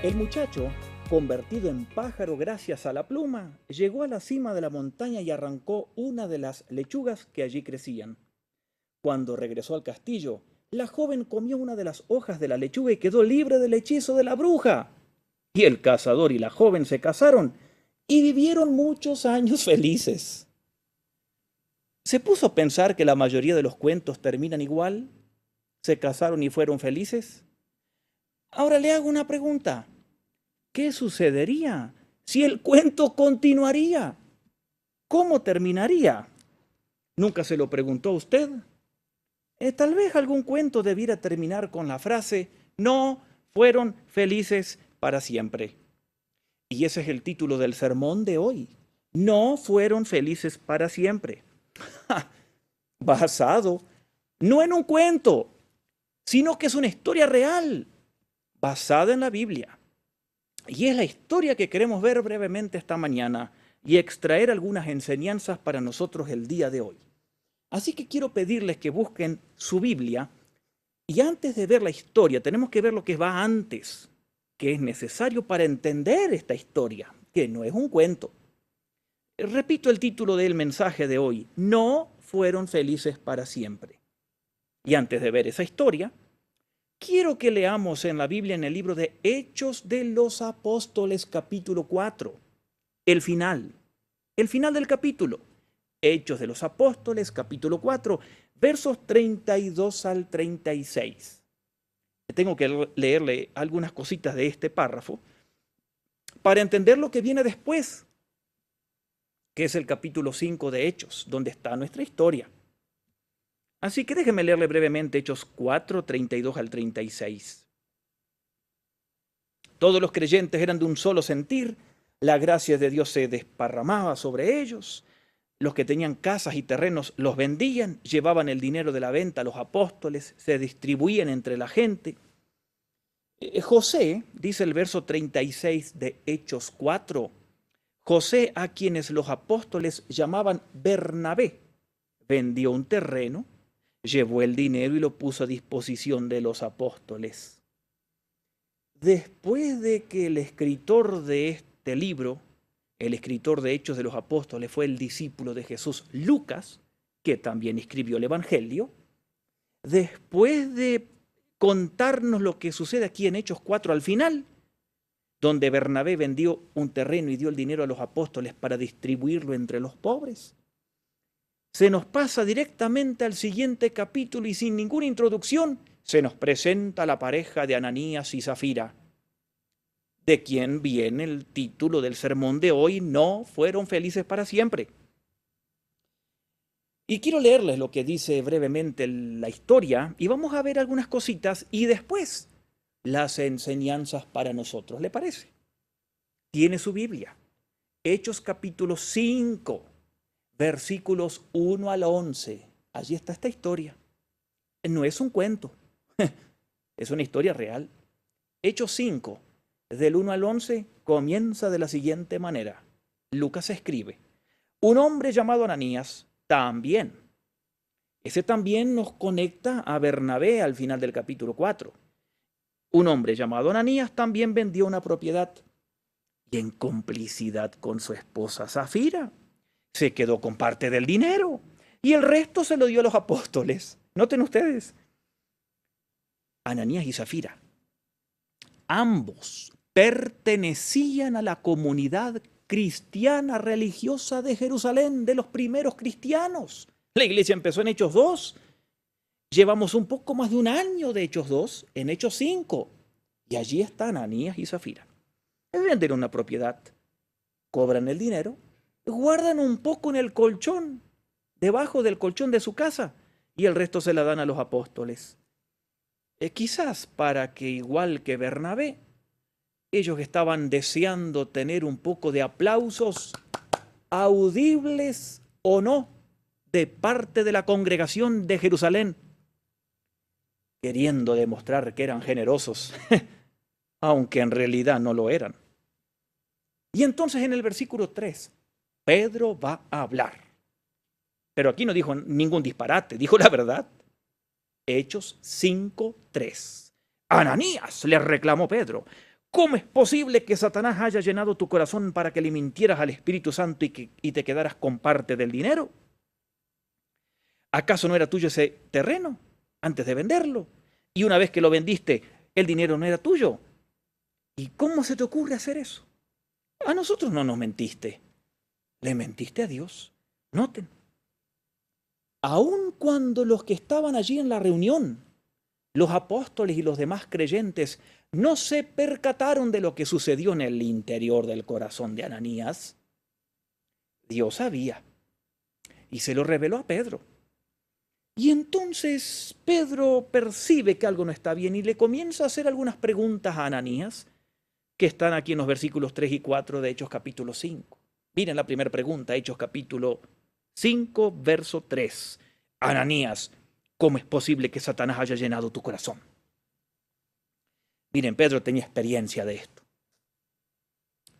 El muchacho, convertido en pájaro gracias a la pluma, llegó a la cima de la montaña y arrancó una de las lechugas que allí crecían. Cuando regresó al castillo, la joven comió una de las hojas de la lechuga y quedó libre del hechizo de la bruja. Y el cazador y la joven se casaron y vivieron muchos años felices. ¿Se puso a pensar que la mayoría de los cuentos terminan igual? ¿Se casaron y fueron felices? Ahora le hago una pregunta. ¿Qué sucedería si el cuento continuaría? ¿Cómo terminaría? ¿Nunca se lo preguntó a usted? Tal vez algún cuento debiera terminar con la frase, no fueron felices para siempre. Y ese es el título del sermón de hoy. No fueron felices para siempre. Basado no en un cuento, sino que es una historia real, basada en la Biblia. Y es la historia que queremos ver brevemente esta mañana y extraer algunas enseñanzas para nosotros el día de hoy. Así que quiero pedirles que busquen su Biblia y antes de ver la historia tenemos que ver lo que va antes, que es necesario para entender esta historia, que no es un cuento. Repito el título del mensaje de hoy, no fueron felices para siempre. Y antes de ver esa historia, quiero que leamos en la Biblia, en el libro de Hechos de los Apóstoles, capítulo 4, el final del capítulo. Hechos de los Apóstoles, capítulo 4, versos 32 al 36. Tengo que leerle algunas cositas de este párrafo para entender lo que viene después, que es el capítulo 5 de Hechos, donde está nuestra historia. Así que déjenme leerle brevemente Hechos 4, 32 al 36. Todos los creyentes eran de un solo sentir, la gracia de Dios se desparramaba sobre ellos. Los que tenían casas y terrenos los vendían, llevaban el dinero de la venta a los apóstoles, se distribuían entre la gente. José, dice el verso 36 de Hechos 4, José, a quienes los apóstoles llamaban Bernabé, vendió un terreno, llevó el dinero y lo puso a disposición de los apóstoles. Después de que el escritor de este libro, el escritor de Hechos de los Apóstoles, fue el discípulo de Jesús, Lucas, que también escribió el Evangelio, después de contarnos lo que sucede aquí en Hechos 4 al final, donde Bernabé vendió un terreno y dio el dinero a los apóstoles para distribuirlo entre los pobres, se nos pasa directamente al siguiente capítulo y sin ninguna introducción se nos presenta la pareja de Ananías y Zafira, de quien viene el título del sermón de hoy, no fueron felices para siempre. Y quiero leerles lo que dice brevemente la historia y vamos a ver algunas cositas y después las enseñanzas para nosotros. ¿Le parece? Tiene su Biblia. Hechos capítulo 5, versículos 1 al 11. Allí está esta historia. No es un cuento, es una historia real. Hechos 5, del 1 al 11, comienza de la siguiente manera. Lucas escribe, un hombre llamado Ananías también. Ese también nos conecta a Bernabé al final del capítulo 4. Un hombre llamado Ananías también vendió una propiedad y en complicidad con su esposa Zafira se quedó con parte del dinero y el resto se lo dio a los apóstoles. Noten ustedes, Ananías y Zafira, ambos pertenecían a la comunidad cristiana religiosa de Jerusalén, de los primeros cristianos. La iglesia empezó en Hechos 2. Llevamos un poco más de un año de Hechos 2 en Hechos 5. Y allí están Ananías y Zafira. Venden una propiedad, cobran el dinero, guardan un poco en el colchón, debajo del colchón de su casa, y el resto se la dan a los apóstoles. Quizás para que, igual que Bernabé, ellos estaban deseando tener un poco de aplausos, audibles o no, de parte de la congregación de Jerusalén, queriendo demostrar que eran generosos, aunque en realidad no lo eran. Y entonces en el versículo 3, Pedro va a hablar. Pero aquí no dijo ningún disparate, dijo la verdad. Hechos 5:3. Ananías, le reclamó Pedro, ¿Cómo es posible que Satanás haya llenado tu corazón para que le mintieras al Espíritu Santo y te quedaras con parte del dinero? ¿Acaso no era tuyo ese terreno antes de venderlo? Y una vez que lo vendiste, el dinero no era tuyo. ¿Y cómo se te ocurre hacer eso? A nosotros no nos mentiste, le mentiste a Dios. Noten, aun cuando los que estaban allí en la reunión, los apóstoles y los demás creyentes, no se percataron de lo que sucedió en el interior del corazón de Ananías, Dios sabía y se lo reveló a Pedro. Y entonces Pedro percibe que algo no está bien y le comienza a hacer algunas preguntas a Ananías, que están aquí en los versículos 3 y 4 de Hechos capítulo 5. Miren la primera pregunta, Hechos capítulo 5, verso 3. Ananías, ¿cómo es posible que Satanás haya llenado tu corazón? Miren, Pedro tenía experiencia de esto.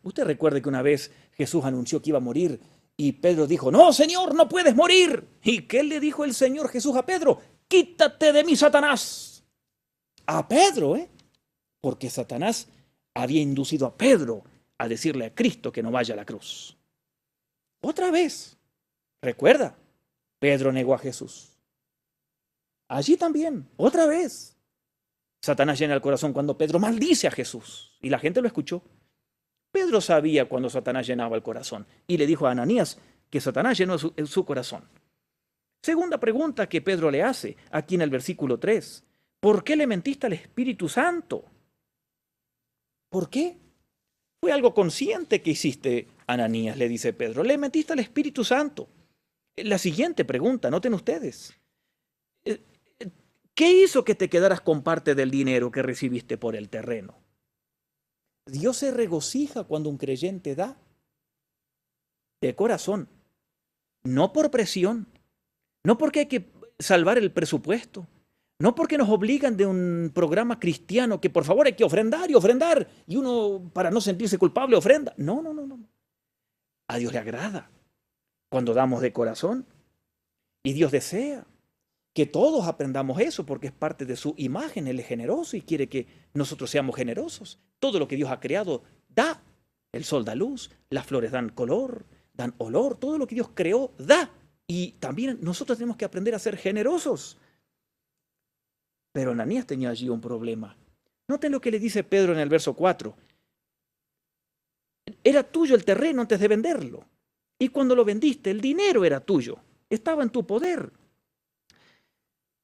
Usted recuerde que una vez Jesús anunció que iba a morir y Pedro dijo, no, Señor, no puedes morir. ¿Y qué le dijo el Señor Jesús a Pedro? Quítate de mí, Satanás. A Pedro, porque Satanás había inducido a Pedro a decirle a Cristo que no vaya a la cruz. Otra vez, recuerda, Pedro negó a Jesús. Allí también, otra vez, Satanás llena el corazón cuando Pedro maldice a Jesús. Y la gente lo escuchó. Pedro sabía cuando Satanás llenaba el corazón y le dijo a Ananías que Satanás llenó su corazón. Segunda pregunta que Pedro le hace aquí en el versículo 3. ¿Por qué le mentiste al Espíritu Santo? ¿Por qué? Fue algo consciente que hiciste, Ananías, le dice Pedro. Le mentiste al Espíritu Santo. La siguiente pregunta, noten ustedes. ¿Qué hizo que te quedaras con parte del dinero que recibiste por el terreno? Dios se regocija cuando un creyente da de corazón, no por presión, no porque hay que salvar el presupuesto, no porque nos obligan de un programa cristiano que por favor hay que ofrendar y uno para no sentirse culpable ofrenda. No. A Dios le agrada cuando damos de corazón y Dios desea que todos aprendamos eso porque es parte de su imagen. Él es generoso y quiere que nosotros seamos generosos. Todo lo que Dios ha creado da. El sol da luz, las flores dan color, dan olor. Todo lo que Dios creó da. Y también nosotros tenemos que aprender a ser generosos. Pero Ananías tenía allí un problema. Noten lo que le dice Pedro en el verso 4. Era tuyo el terreno antes de venderlo. Y cuando lo vendiste, el dinero era tuyo. Estaba en tu poder.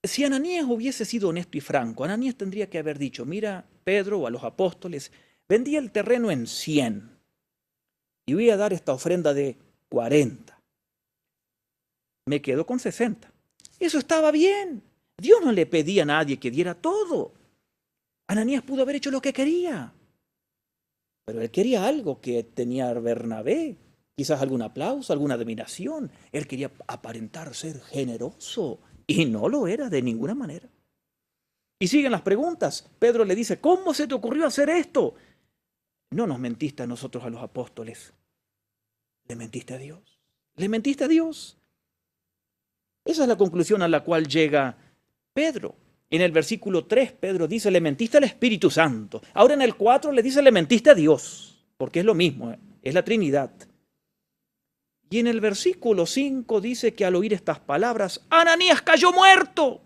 Si Ananías hubiese sido honesto y franco, Ananías tendría que haber dicho, mira, Pedro o a los apóstoles, vendí el terreno en 100 y voy a dar esta ofrenda de 40. Me quedo con 60. Eso estaba bien. Dios no le pedía a nadie que diera todo. Ananías pudo haber hecho lo que quería, pero él quería algo que tenía Bernabé, quizás algún aplauso, alguna admiración. Él quería aparentar ser generoso. Y no lo era de ninguna manera. Y siguen las preguntas. Pedro le dice, ¿cómo se te ocurrió hacer esto? No nos mentiste a nosotros, a los apóstoles. Le mentiste a Dios. Le mentiste a Dios. Esa es la conclusión a la cual llega Pedro. En el versículo 3, Pedro dice, le mentiste al Espíritu Santo. Ahora en el 4 le dice, le mentiste a Dios. Porque es lo mismo, es la Trinidad. Y en el versículo 5 dice que al oír estas palabras, Ananías cayó muerto.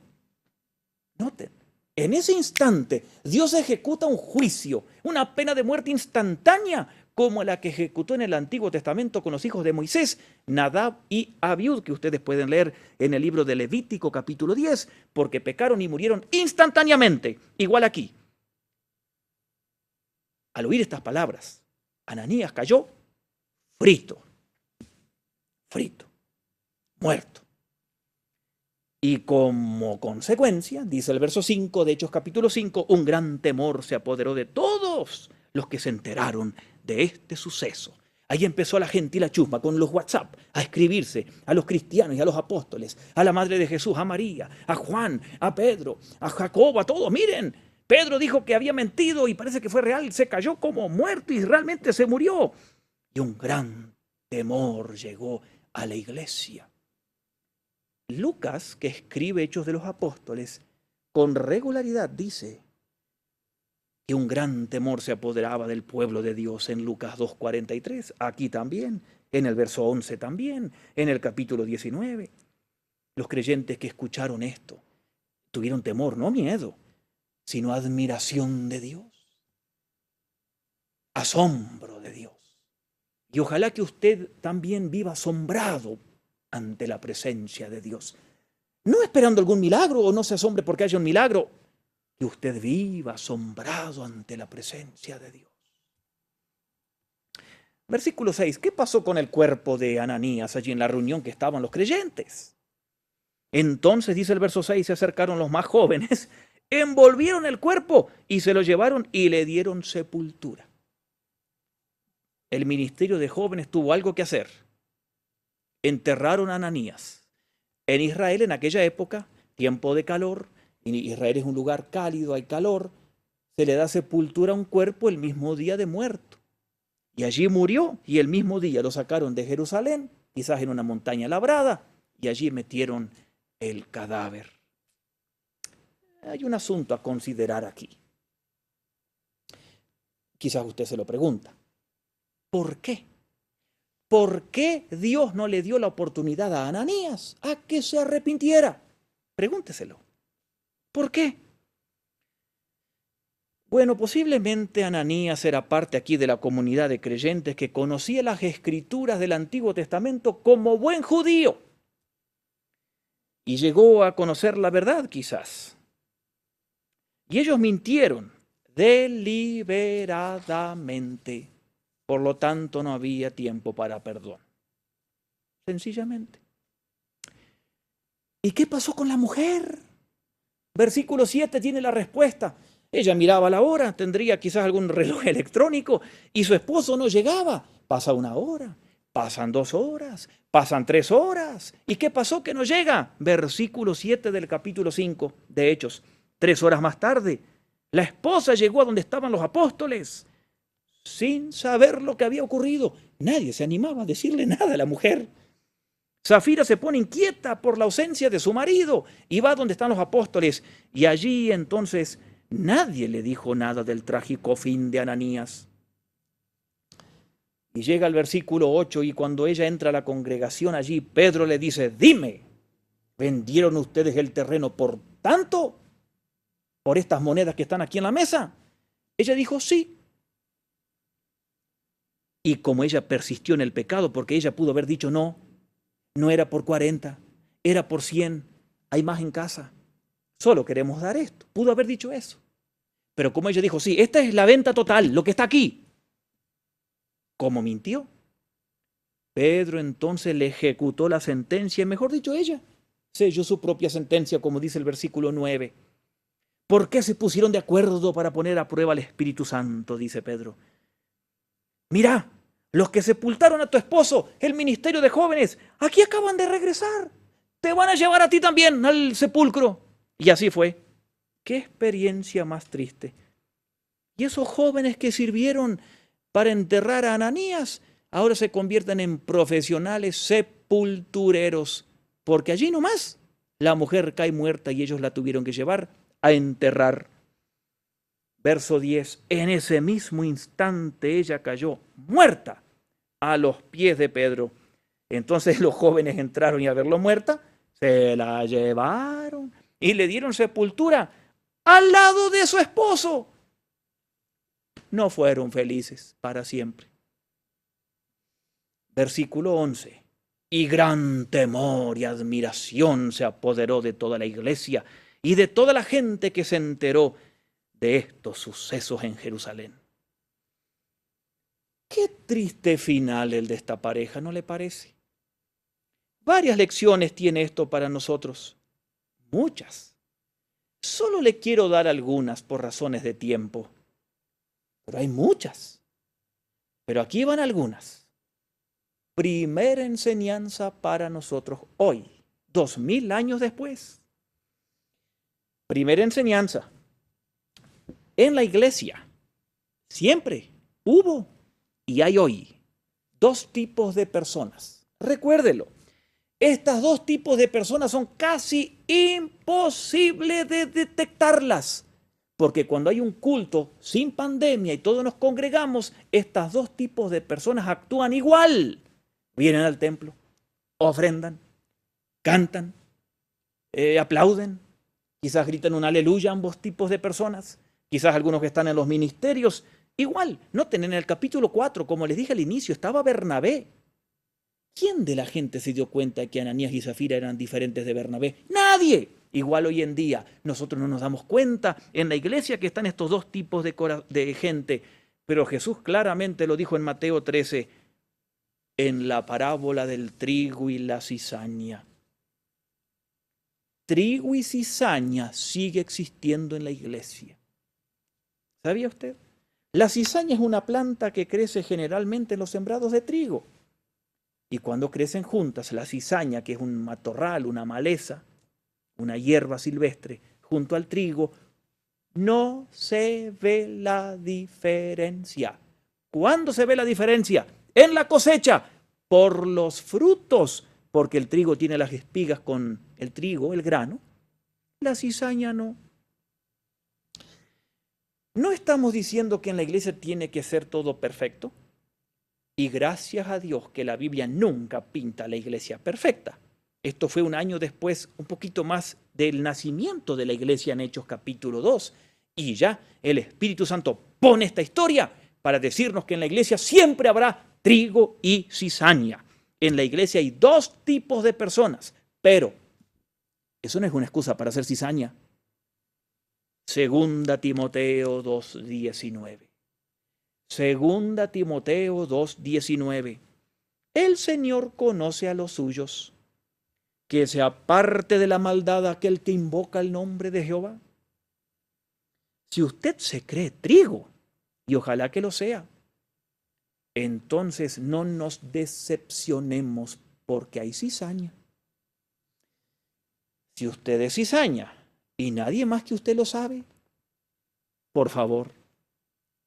Noten, en ese instante Dios ejecuta un juicio, una pena de muerte instantánea, como la que ejecutó en el Antiguo Testamento con los hijos de Moisés, Nadab y Abiud, que ustedes pueden leer en el libro de Levítico capítulo 10, porque pecaron y murieron instantáneamente. Igual aquí. Al oír estas palabras, Ananías cayó frito, muerto. Y como consecuencia, dice el verso 5 de Hechos capítulo 5, un gran temor se apoderó de todos los que se enteraron de este suceso. Ahí empezó la gente y la chusma con los WhatsApp a escribirse a los cristianos y a los apóstoles, a la madre de Jesús, a María, a Juan, a Pedro, a Jacobo, a todos. Miren, Pedro dijo que había mentido y parece que fue real, se cayó como muerto y realmente se murió. Y un gran temor llegó a la iglesia. Lucas, que escribe Hechos de los Apóstoles, con regularidad dice que un gran temor se apoderaba del pueblo de Dios en Lucas 2:43, aquí también, en el verso 11 también, en el capítulo 19. Los creyentes que escucharon esto tuvieron temor, no miedo, sino admiración de Dios, asombro de Dios. Y ojalá que usted también viva asombrado ante la presencia de Dios. No esperando algún milagro o no se asombre porque haya un milagro, que usted viva asombrado ante la presencia de Dios. Versículo 6. ¿Qué pasó con el cuerpo de Ananías allí en la reunión que estaban los creyentes? Entonces, dice el verso 6, se acercaron los más jóvenes, envolvieron el cuerpo y se lo llevaron y le dieron sepultura. El ministerio de jóvenes tuvo algo que hacer. Enterraron a Ananías. En Israel, en aquella época, tiempo de calor, Israel es un lugar cálido, hay calor, se le da sepultura a un cuerpo el mismo día de muerto. Y allí murió, y el mismo día lo sacaron de Jerusalén, quizás en una montaña labrada, y allí metieron el cadáver. Hay un asunto a considerar aquí. Quizás usted se lo pregunta. ¿Por qué? ¿Por qué Dios no le dio la oportunidad a Ananías a que se arrepintiera? Pregúnteselo. ¿Por qué? Bueno, posiblemente Ananías era parte aquí de la comunidad de creyentes que conocía las escrituras del Antiguo Testamento como buen judío. Y llegó a conocer la verdad quizás. Y ellos mintieron deliberadamente. Por lo tanto, no había tiempo para perdón. Sencillamente. ¿Y qué pasó con la mujer? Versículo 7 tiene la respuesta. Ella miraba la hora, tendría quizás algún reloj electrónico, y su esposo no llegaba. Pasa una hora, pasan 2 horas, pasan 3 horas. ¿Y qué pasó que no llega? Versículo 7 del capítulo 5 de Hechos. 3 horas más tarde, la esposa llegó a donde estaban los apóstoles, sin saber lo que había ocurrido. Nadie se animaba a decirle nada a la mujer. Zafira se pone inquieta por la ausencia de su marido y va donde están los apóstoles. Y allí entonces nadie le dijo nada del trágico fin de Ananías. Y llega el versículo 8 y cuando ella entra a la congregación allí, Pedro le dice, dime, ¿vendieron ustedes el terreno por tanto? ¿Por estas monedas que están aquí en la mesa? Ella dijo, sí. Y como ella persistió en el pecado, porque ella pudo haber dicho no era por 40, era por 100, hay más en casa, solo queremos dar esto. Pudo haber dicho eso. Pero como ella dijo, sí, esta es la venta total, lo que está aquí. ¿Cómo mintió? Pedro entonces le ejecutó la sentencia, mejor dicho ella, selló su propia sentencia, como dice el versículo 9. ¿Por qué se pusieron de acuerdo para poner a prueba al Espíritu Santo? Dice Pedro. Mira, los que sepultaron a tu esposo, el ministerio de jóvenes, aquí acaban de regresar. Te van a llevar a ti también al sepulcro. Y así fue. Qué experiencia más triste. Y esos jóvenes que sirvieron para enterrar a Ananías, ahora se convierten en profesionales sepultureros. Porque allí nomás la mujer cae muerta y ellos la tuvieron que llevar a enterrar. Verso 10. En ese mismo instante ella cayó muerta a los pies de Pedro. Entonces los jóvenes entraron y a verlo muerta, se la llevaron y le dieron sepultura al lado de su esposo. No fueron felices para siempre. Versículo 11. Y gran temor y admiración se apoderó de toda la iglesia y de toda la gente que se enteró de estos sucesos en Jerusalén. Qué triste final el de esta pareja, ¿no le parece? Varias lecciones tiene esto para nosotros. Muchas. Solo le quiero dar algunas por razones de tiempo. Pero hay muchas. Pero aquí van algunas. Primera enseñanza para nosotros hoy, 2000 años después. Primera enseñanza. En la iglesia siempre hubo y hay hoy 2 tipos de personas. Recuérdelo, estas 2 tipos de personas son casi imposibles de detectarlas, Porque cuando hay un culto sin pandemia y todos nos congregamos, estos dos tipos de personas actúan igual. Vienen al templo, ofrendan, cantan, aplauden, quizás gritan un aleluya ambos tipos de personas, quizás algunos que están en los ministerios. Igual, noten en el capítulo 4, como les dije al inicio, estaba Bernabé. ¿Quién de la gente se dio cuenta que Ananías y Zafira eran diferentes de Bernabé? ¡Nadie! Igual hoy en día, nosotros no nos damos cuenta en la iglesia que están estos dos tipos de gente, pero Jesús claramente lo dijo en Mateo 13, en la parábola del trigo y la cizaña. Trigo y cizaña sigue existiendo en la iglesia. ¿Sabía usted? La cizaña es una planta que crece generalmente en los sembrados de trigo. Y cuando crecen juntas, la cizaña, que es un matorral, una maleza, una hierba silvestre, junto al trigo, no se ve la diferencia. ¿Cuándo se ve la diferencia? En la cosecha, por los frutos, porque el trigo tiene las espigas con el trigo, el grano, la cizaña no. No estamos diciendo que en la iglesia tiene que ser todo perfecto. Y gracias a Dios que la Biblia nunca pinta la iglesia perfecta. Esto fue un año después, un poquito más del nacimiento de la iglesia en Hechos capítulo 2. Y ya el Espíritu Santo pone esta historia para decirnos que en la iglesia siempre habrá trigo y cizaña. En la iglesia hay dos tipos de personas, pero eso no es una excusa para hacer cizaña. Segunda Timoteo 2:19. Segunda Timoteo 2:19. El Señor conoce a los suyos, que se aparte de la maldad aquel que invoca el nombre de Jehová. Si usted se cree trigo, y ojalá que lo sea, entonces no nos decepcionemos porque hay cizaña. Si usted es cizaña y nadie más que usted lo sabe, por favor,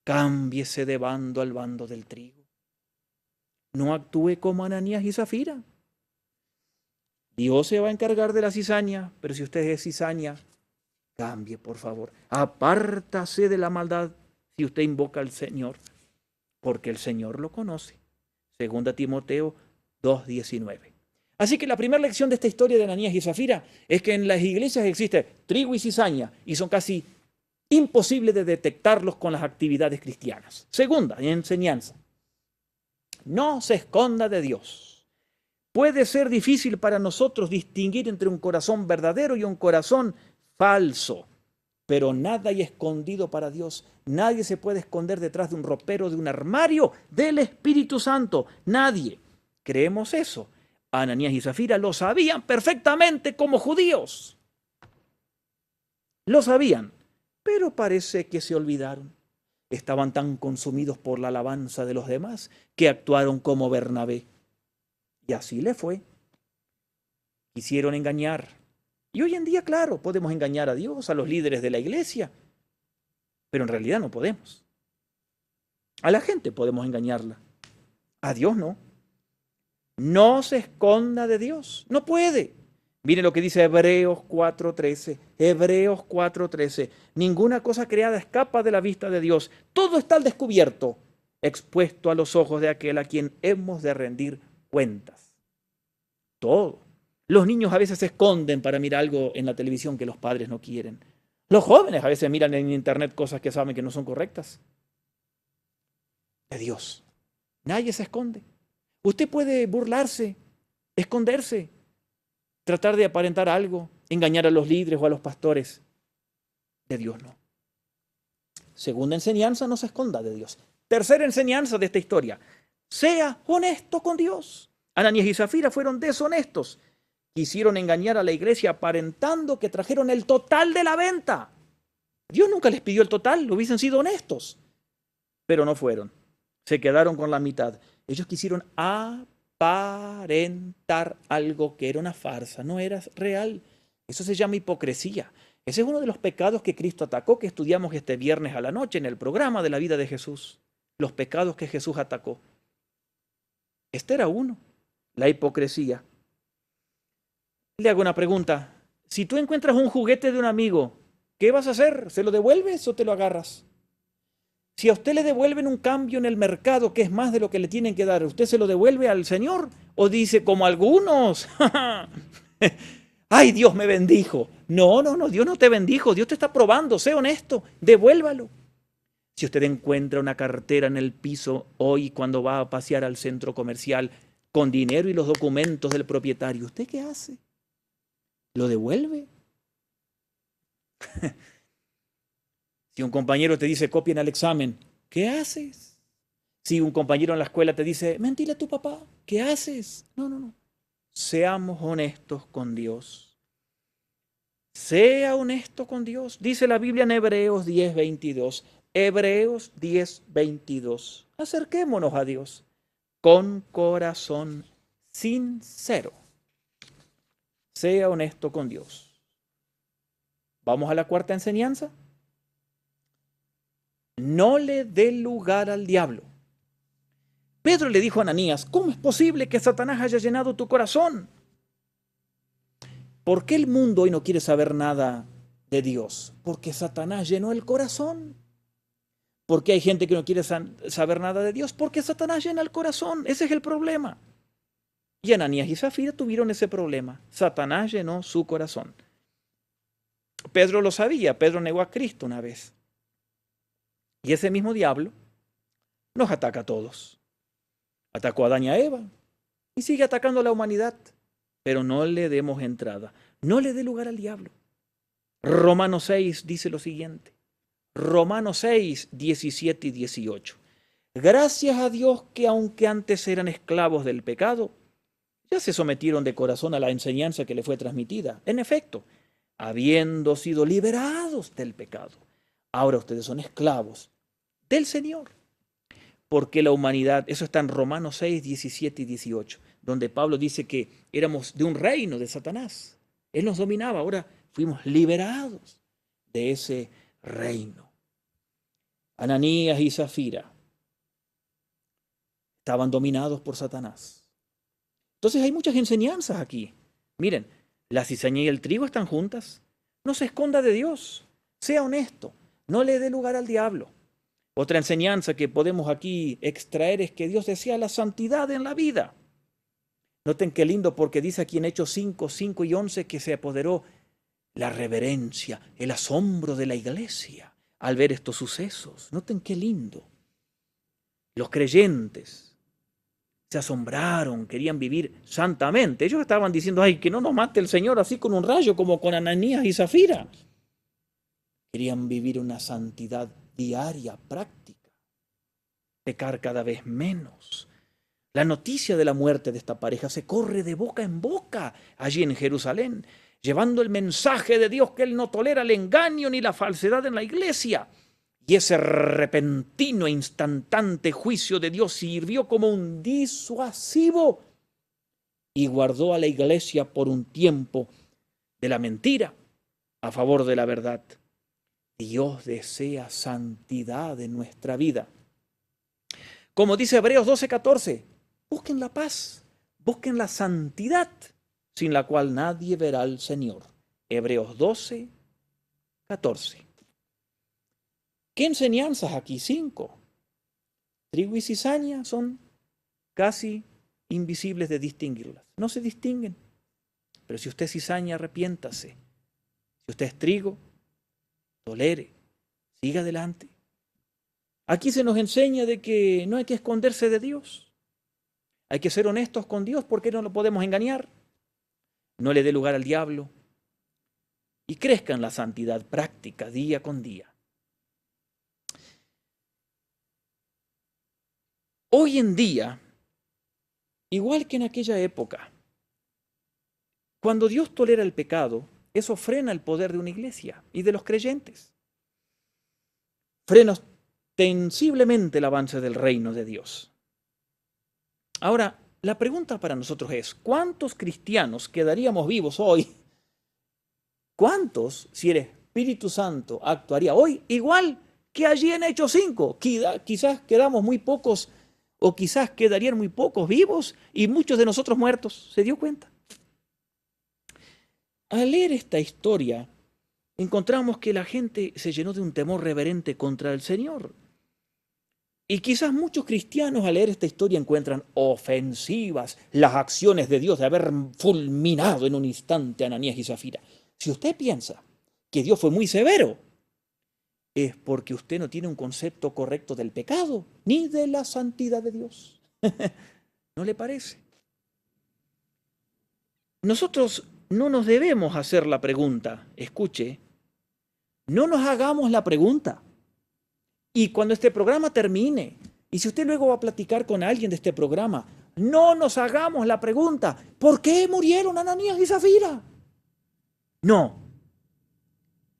cámbiese de bando al bando del trigo. No actúe como Ananías y Zafira. Dios se va a encargar de la cizaña, pero si usted es cizaña, cambie, por favor. Apártase de la maldad si usted invoca al Señor, porque el Señor lo conoce. Segunda Timoteo 2:19. Así que la primera lección de esta historia de Ananías y Zafira es que en las iglesias existe trigo y cizaña y son casi imposibles de detectarlos con las actividades cristianas. Segunda enseñanza. No se esconda de Dios. Puede ser difícil para nosotros distinguir entre un corazón verdadero y un corazón falso, pero nada hay escondido para Dios. Nadie se puede esconder detrás de un ropero, de un armario del Espíritu Santo. Nadie. Creemos eso. Ananías y Zafira lo sabían perfectamente como judíos. Lo sabían, pero parece que se olvidaron. Estaban tan consumidos por la alabanza de los demás que actuaron como Bernabé. Y así le fue. Quisieron engañar. Y hoy en día, claro, podemos engañar a Dios, a los líderes de la iglesia, pero en realidad no podemos. A la gente podemos engañarla. A Dios no. No se esconda de Dios. No puede. Miren lo que dice Hebreos 4:13. Hebreos 4:13. Ninguna cosa creada escapa de la vista de Dios. Todo está al descubierto, expuesto a los ojos de aquel a quien hemos de rendir cuentas. Todo. Los niños a veces se esconden para mirar algo en la televisión que los padres no quieren. Los jóvenes a veces miran en internet cosas que saben que no son correctas. De Dios. Nadie se esconde. Usted puede burlarse, esconderse, tratar de aparentar algo, engañar a los líderes o a los pastores. De Dios no. Segunda enseñanza, no se esconda de Dios. Tercera enseñanza de esta historia. Sea honesto con Dios. Ananías y Zafira fueron deshonestos. Quisieron engañar a la iglesia aparentando que trajeron el total de la venta. Dios nunca les pidió el total, hubiesen sido honestos. Pero no fueron. Se quedaron con la mitad. Ellos quisieron aparentar algo que era una farsa, no era real. Eso se llama hipocresía. Ese es uno de los pecados que Cristo atacó, que estudiamos este viernes a la noche en el programa de la vida de Jesús. Los pecados que Jesús atacó. Este era uno, la hipocresía. Le hago una pregunta. Si tú encuentras un juguete de un amigo ¿Qué vas a hacer? ¿Se lo devuelves o te lo agarras? Si a usted le devuelven un cambio en el mercado que es más de lo que le tienen que dar, ¿usted se lo devuelve al Señor? ¿O dice como algunos? ¡Ay, Dios me bendijo! No, no, no, Dios no te bendijo, Dios te está probando, sé honesto, devuélvalo. Si usted encuentra una cartera en el piso hoy cuando va a pasear al centro comercial con dinero y los documentos del propietario, ¿usted qué hace? ¿Lo devuelve? Si un compañero te dice copien al examen, ¿qué haces? Si un compañero en la escuela te dice mentira a tu papá, ¿qué haces? No, no, no. Seamos honestos con Dios. Sea honesto con Dios. Dice la Biblia en Hebreos 10:22. Hebreos 10:22. Acerquémonos a Dios con corazón sincero. Sea honesto con Dios. Vamos a la cuarta enseñanza. No le dé lugar al diablo. Pedro le dijo a Ananías, ¿cómo es posible que Satanás haya llenado tu corazón? ¿Por qué el mundo hoy no quiere saber nada de Dios? Porque Satanás llenó el corazón. ¿Por qué hay gente que no quiere saber nada de Dios? Porque Satanás llena el corazón. Ese es el problema. Y Ananías y Zafira tuvieron ese problema. Satanás llenó su corazón. Pedro lo sabía. Pedro negó a Cristo una vez. Y ese mismo diablo nos ataca a todos. Atacó a Adán y a Eva y sigue atacando a la humanidad. Pero no le demos entrada. No le dé lugar al diablo. Romanos 6 dice lo siguiente. Romanos 6, 17 y 18. Gracias a Dios que aunque antes eran esclavos del pecado, ya se sometieron de corazón a la enseñanza que le fue transmitida. En efecto, habiendo sido liberados del pecado, ahora ustedes son esclavos del Señor. Porque la humanidad, eso está en Romanos 6, 17 y 18, donde Pablo dice que éramos de un reino de Satanás. Él nos dominaba, ahora fuimos liberados de ese reino. Ananías y Zafira estaban dominados por Satanás. Entonces hay muchas enseñanzas aquí. Miren, la cizaña y el trigo están juntas. No se esconda de Dios. Sea honesto. No le dé lugar al diablo. Otra enseñanza que podemos aquí extraer es que Dios desea la santidad en la vida. Noten qué lindo porque dice aquí en Hechos 5, 5 y 11 que se apoderó la reverencia, el asombro de la iglesia al ver estos sucesos. Noten qué lindo. Los creyentes se asombraron, querían vivir santamente. Ellos estaban diciendo, ay, que no nos mate el Señor así con un rayo como con Ananías y Zafira. Querían vivir una santidad diaria, práctica, pecar cada vez menos. La noticia de la muerte de esta pareja se corre de boca en boca allí en Jerusalén, llevando el mensaje de Dios que Él no tolera el engaño ni la falsedad en la iglesia. Y ese repentino e instantáneo juicio de Dios sirvió como un disuasivo y guardó a la iglesia por un tiempo de la mentira a favor de la verdad. Dios desea santidad en nuestra vida. Como dice Hebreos 12:14, busquen la paz, busquen la santidad, sin la cual nadie verá al Señor. Hebreos 12:14. ¿Qué enseñanzas aquí? 5. Trigo y cizaña son casi invisibles de distinguirlas. No se distinguen. Pero si usted es cizaña, arrepiéntase. Si usted es trigo, tolere, siga adelante. Aquí se nos enseña de que no hay que esconderse de Dios. Hay que ser honestos con Dios porque no lo podemos engañar. No le dé lugar al diablo. Y crezca en la santidad práctica día con día. Hoy en día, igual que en aquella época, cuando Dios tolera el pecado, eso frena el poder de una iglesia y de los creyentes. Frena ostensiblemente el avance del reino de Dios. Ahora, la pregunta para nosotros es, ¿cuántos cristianos quedaríamos vivos hoy? ¿Cuántos, si el Espíritu Santo actuaría hoy igual que allí en Hechos 5? Quizás quedamos muy pocos o quizás quedarían muy pocos vivos y muchos de nosotros muertos. ¿Se dio cuenta? Al leer esta historia, encontramos que la gente se llenó de un temor reverente contra el Señor. Y quizás muchos cristianos al leer esta historia encuentran ofensivas las acciones de Dios de haber fulminado en un instante a Ananías y Zafira. Si usted piensa que Dios fue muy severo, es porque usted no tiene un concepto correcto del pecado ni de la santidad de Dios. ¿No le parece? Nosotros no nos debemos hacer la pregunta, escuche, no nos hagamos la pregunta. Y cuando este programa termine, y si usted luego va a platicar con alguien de este programa, no nos hagamos la pregunta, ¿por qué murieron Ananías y Zafira? No.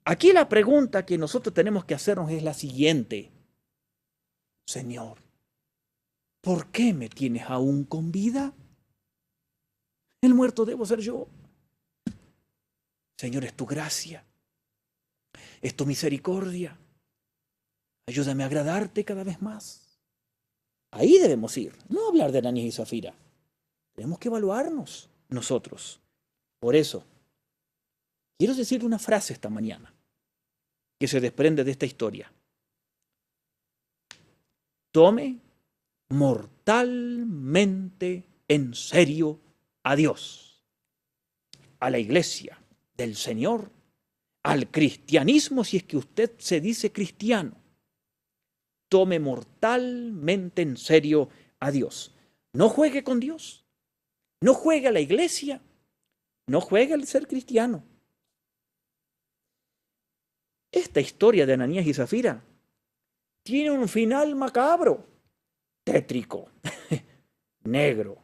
Aquí la pregunta que nosotros tenemos que hacernos es la siguiente. Señor, ¿por qué me tienes aún con vida? El muerto debo ser yo. Señor, es tu gracia, es tu misericordia. Ayúdame a agradarte cada vez más. Ahí debemos ir, no hablar de Ananías y Zafira. Tenemos que evaluarnos nosotros. Por eso, quiero decir una frase esta mañana que se desprende de esta historia. Tome mortalmente en serio a Dios, a la iglesia del Señor, al cristianismo, si es que usted se dice cristiano. Tome mortalmente en serio a Dios. No juegue con Dios. No juegue a la iglesia. No juegue al ser cristiano. Esta historia de Ananías y Zafira tiene un final macabro, tétrico, negro.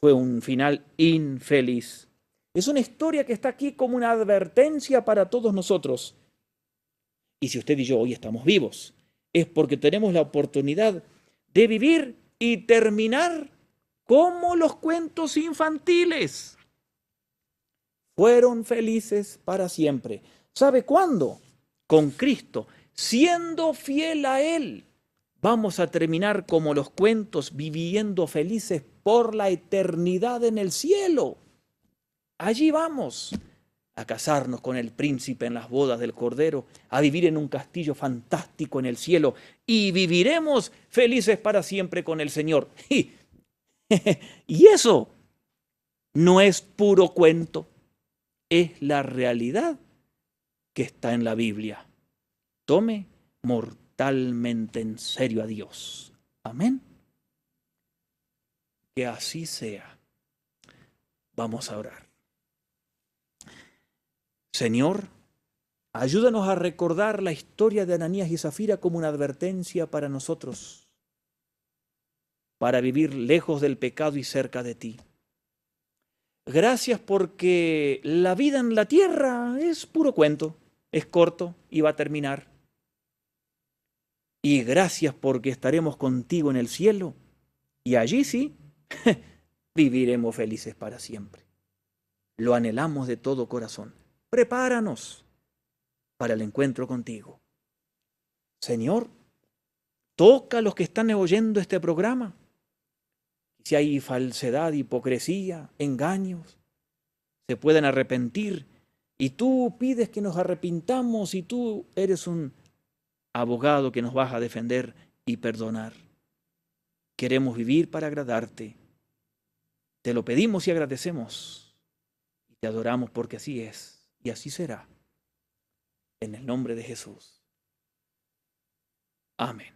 Fue un final infeliz. Es una historia que está aquí como una advertencia para todos nosotros. Y si usted y yo hoy estamos vivos, es porque tenemos la oportunidad de vivir y terminar como los cuentos infantiles. Fueron felices para siempre. ¿Sabe cuándo? Con Cristo, siendo fiel a Él. Vamos a terminar como los cuentos, viviendo felices por la eternidad en el cielo. Allí vamos a casarnos con el príncipe en las bodas del Cordero, a vivir en un castillo fantástico en el cielo y viviremos felices para siempre con el Señor. Y eso no es puro cuento, es la realidad que está en la Biblia. Tome mortalmente en serio a Dios. Amén. Que así sea. Vamos a orar. Señor, ayúdanos a recordar la historia de Ananías y Zafira como una advertencia para nosotros, para vivir lejos del pecado y cerca de ti. Gracias porque la vida en la tierra es puro cuento, es corto y va a terminar. Y gracias porque estaremos contigo en el cielo y allí sí viviremos felices para siempre. Lo anhelamos de todo corazón. Prepáranos para el encuentro contigo. Señor, toca a los que están oyendo este programa. Si hay falsedad, hipocresía, engaños, se pueden arrepentir. Y tú pides que nos arrepintamos y tú eres un abogado que nos vas a defender y perdonar. Queremos vivir para agradarte. Te lo pedimos y agradecemos. Y te adoramos porque así es y así será. En el nombre de Jesús. Amén.